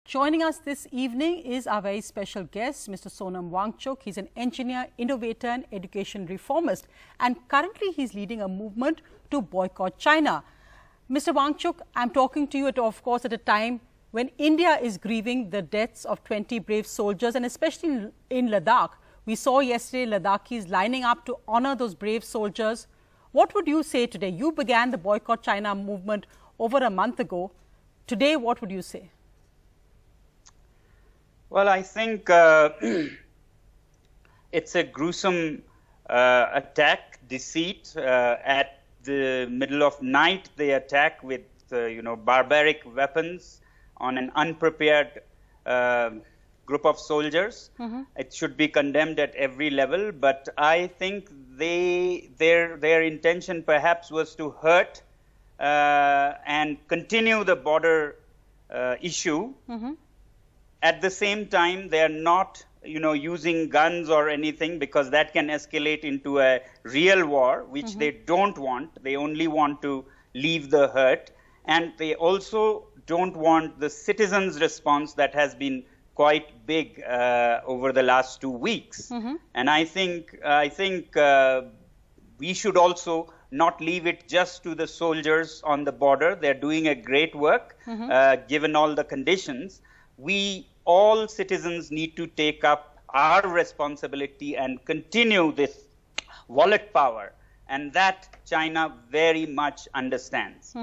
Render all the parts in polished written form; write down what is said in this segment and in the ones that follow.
Joining us this evening is our very special guest, Mr. Sonam Wangchuk. He's an engineer, innovator and education reformist, and currently he's leading a movement to boycott China. Mr. Wangchuk, I'm talking to you, of course, at a time when India is grieving the deaths of 20 brave soldiers, and especially in Ladakh. We saw yesterday Ladakhis lining up to honor those brave soldiers. What would you say today? You began the Boycott China movement over a month ago. Today, what would you say? Well, I think it's a gruesome attack, deceit. At the middle of night, they attack with, barbaric weapons on an unprepared group of soldiers. It should be condemned at every level, but I think their intention perhaps was to hurt and continue the border issue. At the same time, they are not, using guns or anything, because that can escalate into a real war, which they don't want. They only want to leave the hurt. And they also don't want the citizens' response that has been quite big over the last 2 weeks. And I think we should also not leave it just to the soldiers on the border. They're doing a great work, given all the conditions. We, all citizens, need to take up our responsibility and continue this wallet power, and that China very much understands.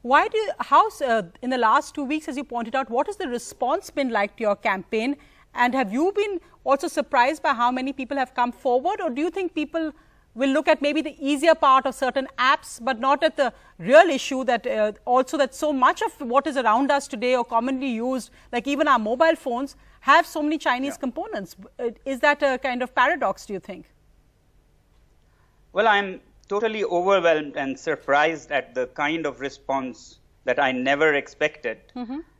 Why do you, in the last 2 weeks, as you pointed out, what has the response been like to your campaign? And have you been also surprised by how many people have come forward? Or do you think people will look at maybe the easier part of certain apps, but not at the real issue that also that so much of what is around us today or commonly used, like even our mobile phones, have so many Chinese components? Is that a kind of paradox, do you think? Well, I'm totally overwhelmed and surprised at the kind of response that I never expected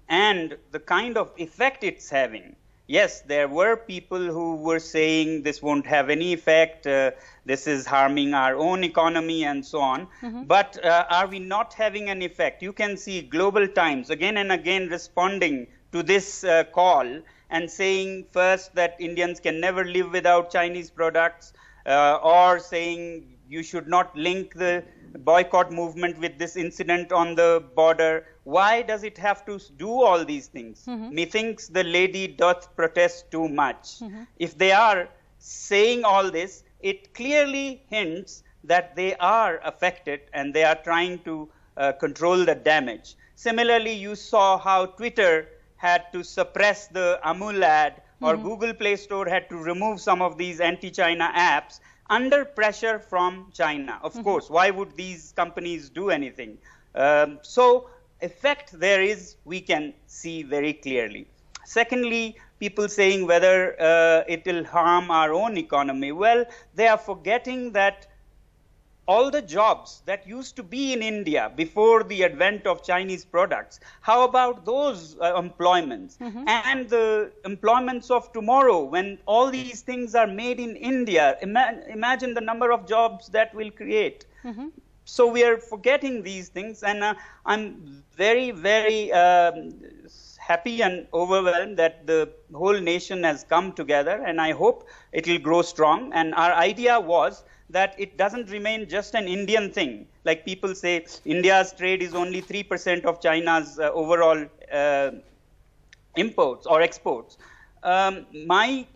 and the kind of effect it's having. Yes, there were people who were saying this won't have any effect, this is harming our own economy and so on. But are we not having an effect? You can see Global Times again and again responding to this call and saying first that Indians can never live without Chinese products, or saying you should not link the boycott movement with this incident on the border. Why does it have to do all these things? Methinks the lady doth protest too much. If they are saying all this, it clearly hints that they are affected and they are trying to control the damage. Similarly, you saw how Twitter had to suppress the Amul ad, or Google Play Store had to remove some of these anti-China apps under pressure from China. Of course, why would these companies do anything? So effect there is, we can see very clearly. Secondly, people saying whether it will harm our own economy. Well, they are forgetting that all the jobs that used to be in India before the advent of Chinese products, how about those employments? And the employments of tomorrow, when all these things are made in India, imagine the number of jobs that will create. So we are forgetting these things, and I'm very, very happy and overwhelmed that the whole nation has come together, and I hope it will grow strong. And our idea was that it doesn't remain just an Indian thing. Like people say, India's trade is only 3% of China's overall imports or exports. My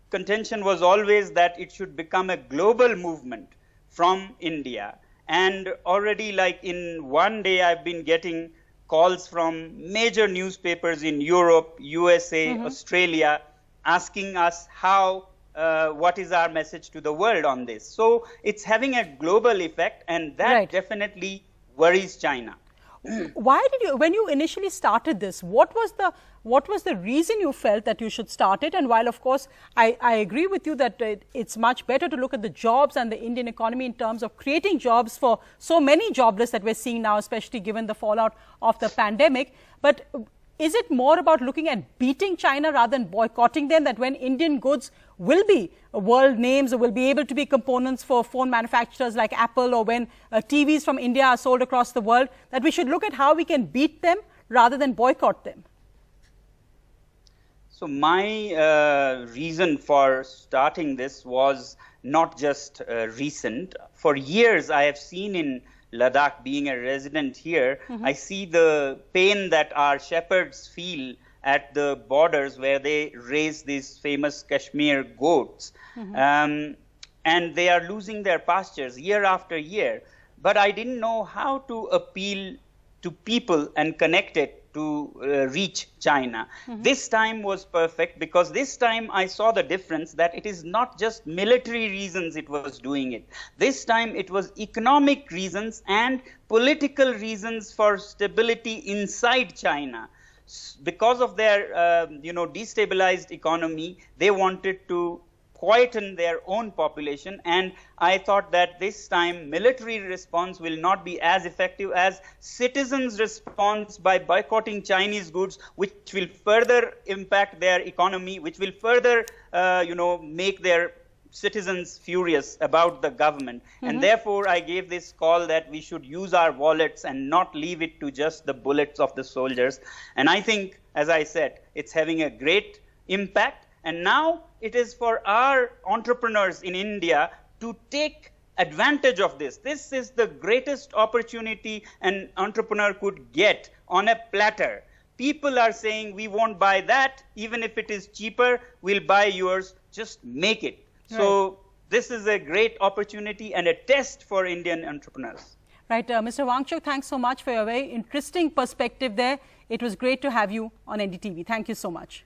contention was always that it should become a global movement from India. And already, like in one day, I've been getting calls from major newspapers in Europe, USA, Australia, asking us what is our message to the world on this. So it's having a global effect, and that definitely worries China. Why did you, when you initially started this, what was the reason you felt that you should start it? And while of course I agree with you that it's much better to look at the jobs and the Indian economy in terms of creating jobs for so many jobless that we're seeing now, especially given the fallout of the pandemic, but is it more about looking at beating China rather than boycotting them, that when Indian goods will be world names or will be able to be components for phone manufacturers like Apple, or when TVs from India are sold across the world, that we should look at how we can beat them rather than boycott them? So my reason for starting this was not just recent. For years, I have seen in Ladakh, being a resident here, I see the pain that our shepherds feel at the borders where they raise these famous Kashmir goats. And they are losing their pastures year after year. But I didn't know how to appeal to people and connect it to reach China. This time was perfect because this time I saw the difference that it is not just military reasons it was doing it. This time it was economic reasons and political reasons for stability inside China. Because of their destabilized economy, they wanted to quieten their own population, and I thought that this time military response will not be as effective as citizens' response by boycotting Chinese goods, which will further impact their economy, which will further make their citizens furious about the government. And therefore I gave this call that we should use our wallets and not leave it to just the bullets of the soldiers. And I think, as I said, it's having a great impact. And now it is for our entrepreneurs in India to take advantage of this. This is the greatest opportunity an entrepreneur could get on a platter. People are saying, we won't buy that, even if it is cheaper, we'll buy yours, just make it. Right. So this is a great opportunity and a test for Indian entrepreneurs. Right, Mr. Wangchuk, thanks so much for your very interesting perspective there. It was great to have you on NDTV. Thank you so much.